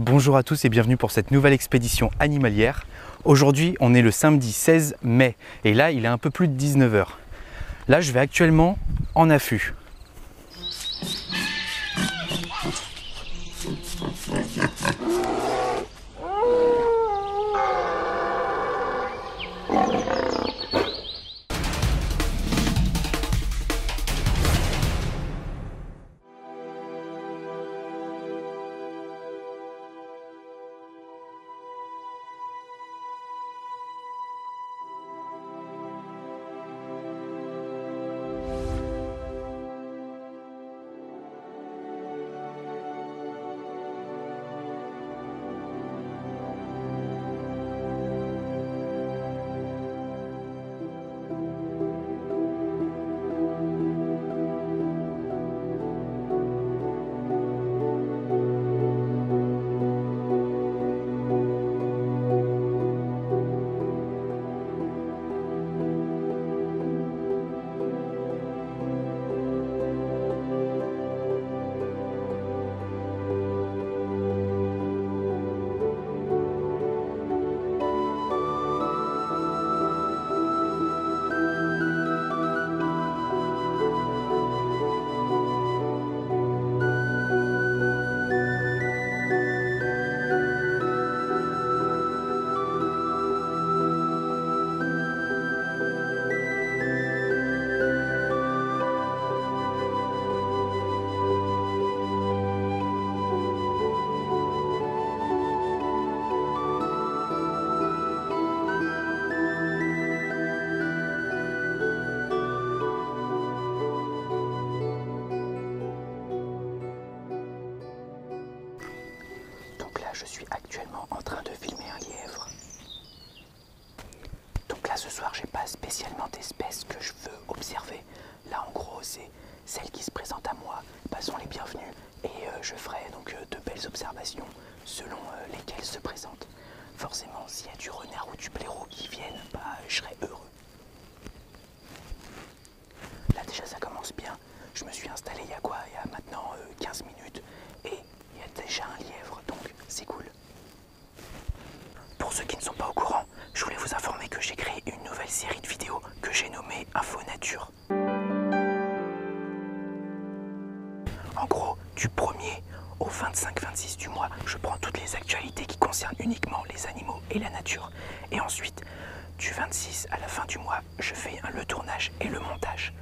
Bonjour à tous et bienvenue pour cette nouvelle expédition animalière. Aujourd'hui, on est le samedi 16 mai et là, il est un peu plus de 19 h. Là, je vais actuellement en affût. Donc là, je suis actuellement en train de filmer un lièvre. Donc là, ce soir, j'ai pas spécialement d'espèces que je veux observer. Là, en gros, c'est celles qui se présentent à moi, sont les bienvenues. Et je ferai donc de belles observations selon lesquelles se présentent. Forcément, s'il y a du renard ou du blaireau qui viennent, je serai heureux. Là, déjà, ça commence bien. Je me suis installé il y a maintenant 15 minutes. Et il y a déjà un lièvre, donc c'est cool. Pour ceux qui ne sont pas au courant, je voulais vous informer que j'ai créé une nouvelle série de vidéos que j'ai nommée Info Nature. En gros, du 1er au 25-26 du mois, je prends toutes les actualités qui concernent uniquement les animaux et la nature. Et ensuite, du 26 à la fin du mois, je fais le tournage et le montage.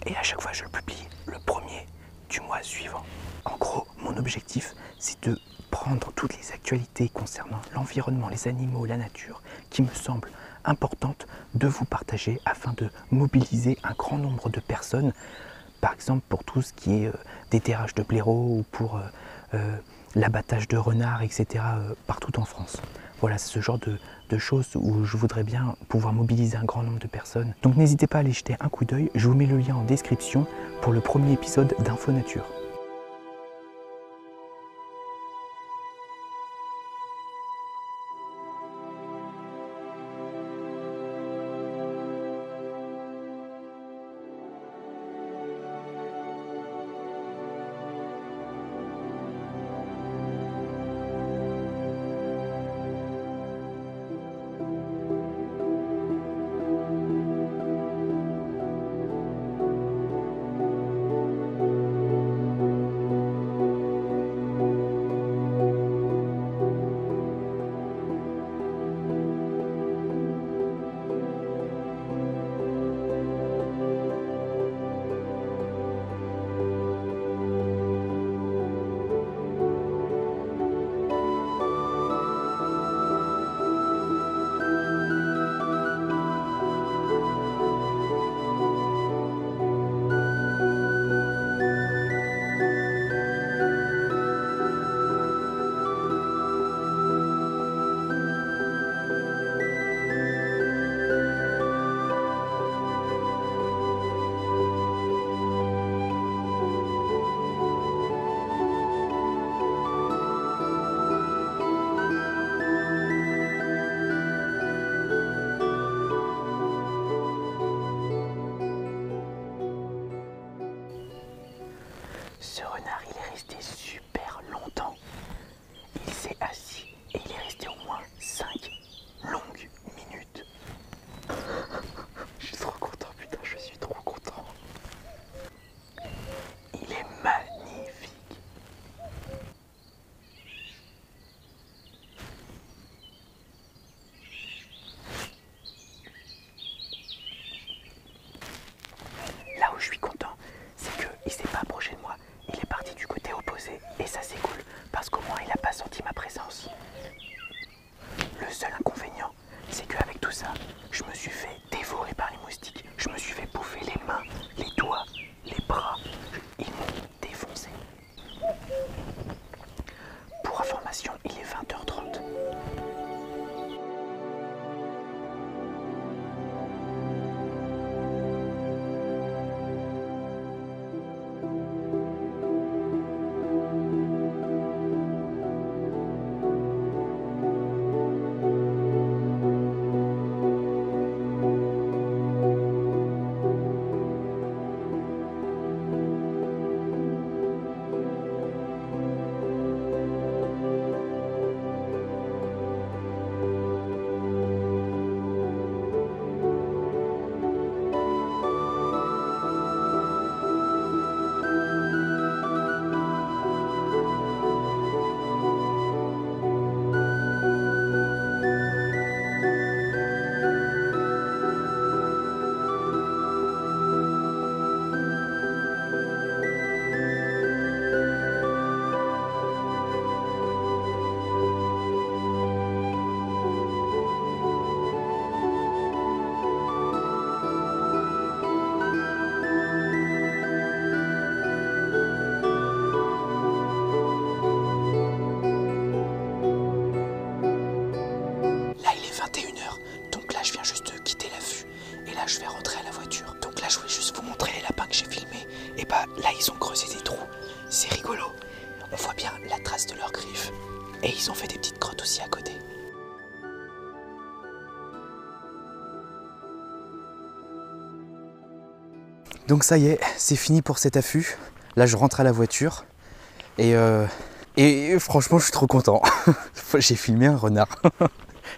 Et à chaque fois, je le publie le 1er du mois suivant. En gros, mon objectif, c'est de prendre toutes les actualités concernant l'environnement, les animaux, la nature, qui me semblent importantes, de vous partager afin de mobiliser un grand nombre de personnes, par exemple pour tout ce qui est déterrage de blaireaux ou pour l'abattage de renards, etc. Partout en France. Voilà, c'est ce genre de choses où je voudrais bien pouvoir mobiliser un grand nombre de personnes. Donc n'hésitez pas à aller jeter un coup d'œil, je vous mets le lien en description pour le premier épisode d'Info Nature. il s'est assis et il est resté au moins 5 longues minutes. Je suis trop content, putain, je suis trop content. Il est magnifique. Là où je suis content, c'est qu'il s'est pas approché de moi. Il est parti du côté opposé et ça c'est cool parce qu'au moins il n'a pas senti ma présence. Le seul inconvénient, c'est qu'avec tout ça, je me suis fait dévorer par les moustiques. Je me suis fait bouffer les mains, les doigts, les bras. Ils m'ont défoncé. Pour information, il est 20h30. Je vais rentrer à la voiture. Donc là je voulais juste vous montrer les lapins que j'ai filmés. Et bah là ils ont creusé des trous. C'est rigolo. On voit bien la trace de leurs griffes. Et ils ont fait des petites grottes aussi à côté. Donc ça y est, c'est fini pour cet affût. Là je rentre à la voiture. Et franchement je suis trop content. J'ai filmé un renard.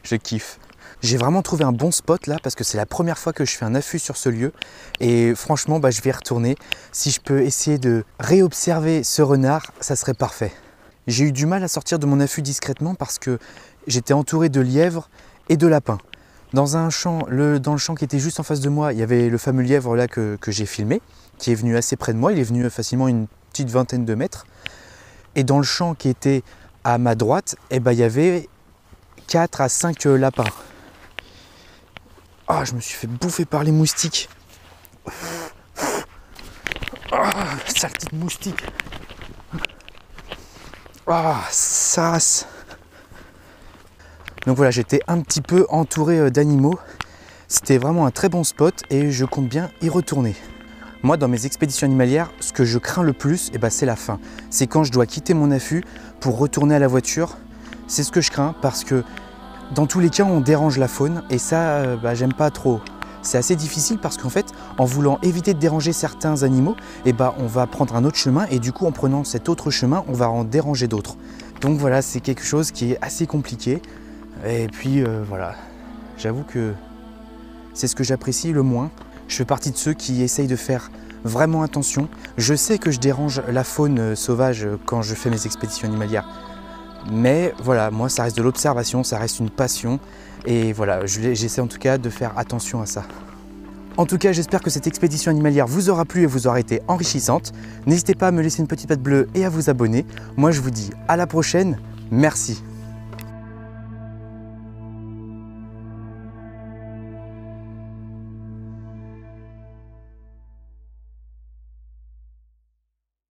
Je kiffe. J'ai vraiment trouvé un bon spot là parce que c'est la première fois que je fais un affût sur ce lieu et franchement je vais y retourner. Si je peux essayer de réobserver ce renard, ça serait parfait. J'ai eu du mal à sortir de mon affût discrètement parce que j'étais entouré de lièvres et de lapins. Dans le champ qui était juste en face de moi, il y avait le fameux lièvre là que j'ai filmé, qui est venu assez près de moi, il est venu facilement une petite vingtaine de mètres. Et dans le champ qui était à ma droite, il y avait 4 à 5 lapins. Ah, je me suis fait bouffer par les moustiques. Ah, saleté de moustiques. Ah, sas. Donc voilà, j'étais un petit peu entouré d'animaux. C'était vraiment un très bon spot et je compte bien y retourner. Moi, dans mes expéditions animalières, ce que je crains le plus, c'est la fin. C'est quand je dois quitter mon affût pour retourner à la voiture. C'est ce que je crains parce que dans tous les cas, on dérange la faune et ça, j'aime pas trop. C'est assez difficile parce qu'en fait, en voulant éviter de déranger certains animaux, on va prendre un autre chemin et du coup, en prenant cet autre chemin, on va en déranger d'autres. Donc voilà, c'est quelque chose qui est assez compliqué. Et puis voilà, j'avoue que c'est ce que j'apprécie le moins. Je fais partie de ceux qui essayent de faire vraiment attention. Je sais que je dérange la faune sauvage quand je fais mes expéditions animalières. Mais voilà, moi ça reste de l'observation, ça reste une passion et voilà, j'essaie en tout cas de faire attention à ça. En tout cas, j'espère que cette expédition animalière vous aura plu et vous aura été enrichissante. N'hésitez pas à me laisser une petite patte bleue et à vous abonner. Moi je vous dis à la prochaine, merci.